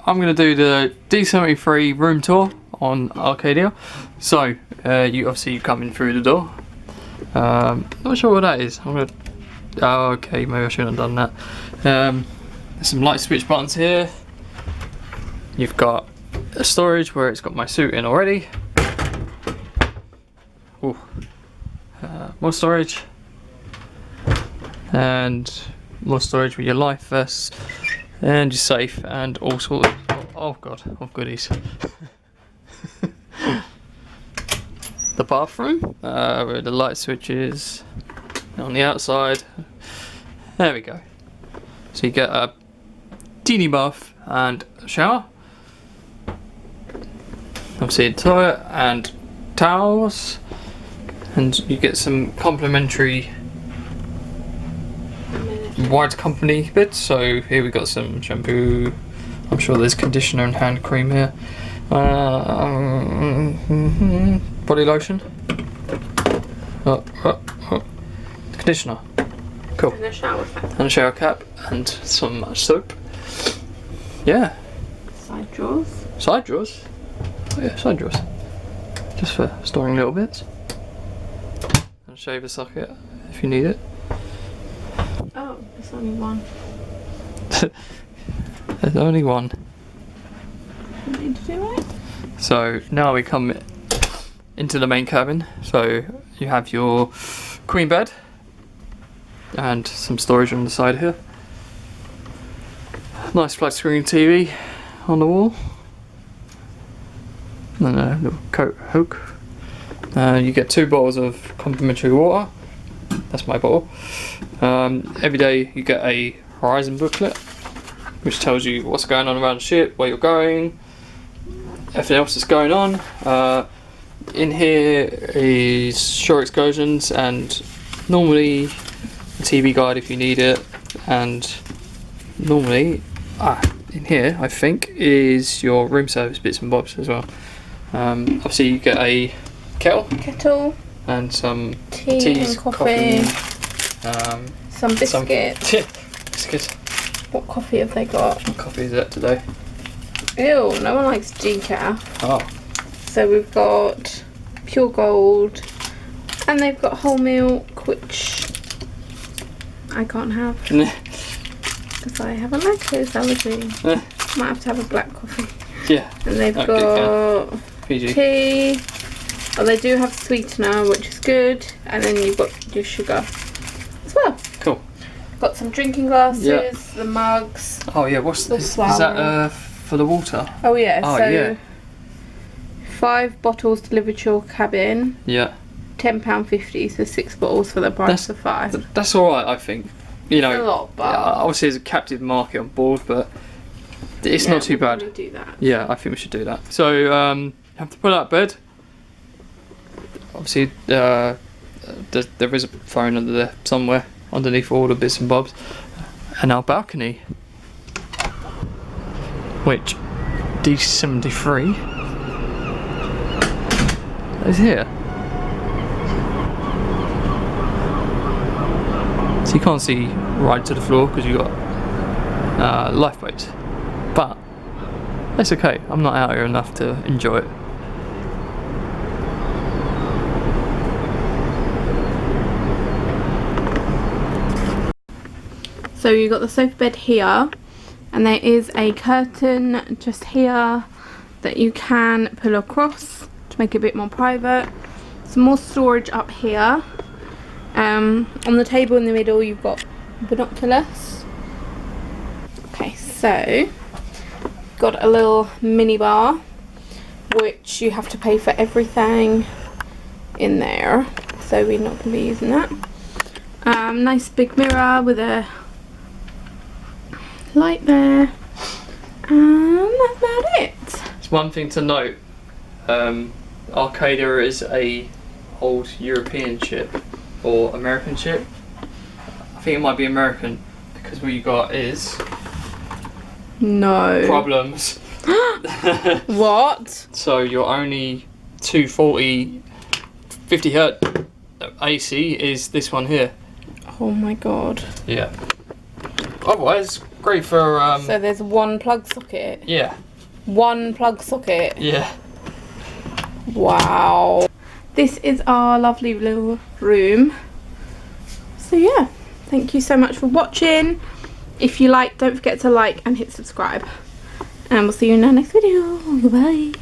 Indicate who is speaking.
Speaker 1: I'm going to do the D73 room tour on Arcadia. So you obviously come in through the door. Not sure what that is. I'm going to. Oh, okay, maybe I shouldn't have done that. There's some light switch buttons here. You've got a storage where it's got my suit in already. Ooh. More storage. And more storage with your life vests and your safe and all sorts of, oh god, of goodies. The bathroom where the light switch is on the outside. There we go. So you get a teeny bath and a shower. Obviously a toilet and towels, and you get some complimentary White Company bits. So here we got some shampoo. I'm sure there's conditioner and hand cream here. Body lotion. Conditioner. Cool.
Speaker 2: And a shower cap.
Speaker 1: And a shower cap and some soap. Yeah.
Speaker 2: Side drawers.
Speaker 1: Side drawers. Oh yeah, side drawers. Just for storing little bits. And a shaver socket if you need it.
Speaker 2: Oh, there's only one.
Speaker 1: There's only one.
Speaker 2: You need to do it.
Speaker 1: So now we come into the main cabin. So you have your queen bed and some storage on the side here. Nice flat screen TV on the wall. And a little coat hook. You get 2 bottles of complimentary water. That's my bottle. Every day you get a horizon booklet, which tells you what's going on around the ship, where you're going, everything else that's going on. In here is shore excursions and normally a TV guide if you need it, and normally in here I think is your room service bits and bobs as well. Obviously you get a kettle and some
Speaker 2: tea and coffee. Some biscuits.
Speaker 1: Biscuits.
Speaker 2: What coffee have they got?
Speaker 1: What coffee is that today?
Speaker 2: Ew, no one likes decaf.
Speaker 1: Oh.
Speaker 2: So we've got pure gold, and they've got whole milk, which I can't have because I have a lactose allergy. Might have to have a black coffee.
Speaker 1: Yeah.
Speaker 2: And they've got
Speaker 1: PG.
Speaker 2: tea. Oh, they do have sweetener, which is good, and then you've got your sugar as well.
Speaker 1: Cool.
Speaker 2: Got some drinking glasses, the mugs.
Speaker 1: Oh yeah, what's this? Is that for the water?
Speaker 2: Oh yeah.
Speaker 1: Oh
Speaker 2: so
Speaker 1: yeah.
Speaker 2: 5 bottles delivered to your cabin.
Speaker 1: Yeah.
Speaker 2: £10.50, so 6 bottles for the price of 5.
Speaker 1: That's all right, I think. You know,
Speaker 2: it's a lot, but
Speaker 1: obviously there's a captive market on board, but it's not too bad.
Speaker 2: We'll do that.
Speaker 1: Yeah, I think we should do that. So you have to pull out bed. Obviously, there is a phone under there somewhere, underneath all the bits and bobs, and our balcony, which D73 is here. So you can't see right to the floor because you've got lifeboats, but that's okay. I'm not out here enough to enjoy it.
Speaker 2: So you've got the sofa bed here, and there is a curtain just here that you can pull across to make it a bit more private. Some more storage up here. On the table in the middle you've got binoculars. Okay, so got a little mini bar, which you have to pay for everything in there, so we're not going to be using that. Nice big mirror with a light there, and that's about it.
Speaker 1: It's one thing to note, Arcadia is a old European ship or American ship. I think it might be American because what you got is
Speaker 2: no
Speaker 1: problems.
Speaker 2: What?
Speaker 1: So you're only 240 50 hertz AC is this one here.
Speaker 2: Oh my god.
Speaker 1: Yeah. Otherwise, Great for
Speaker 2: So there's one plug socket.
Speaker 1: yeah.
Speaker 2: One plug socket.
Speaker 1: Yeah.
Speaker 2: Wow. This is our lovely little room. So yeah, thank you so much for watching. If you like, don't forget to like and hit subscribe. And we'll see you in our next video. Goodbye.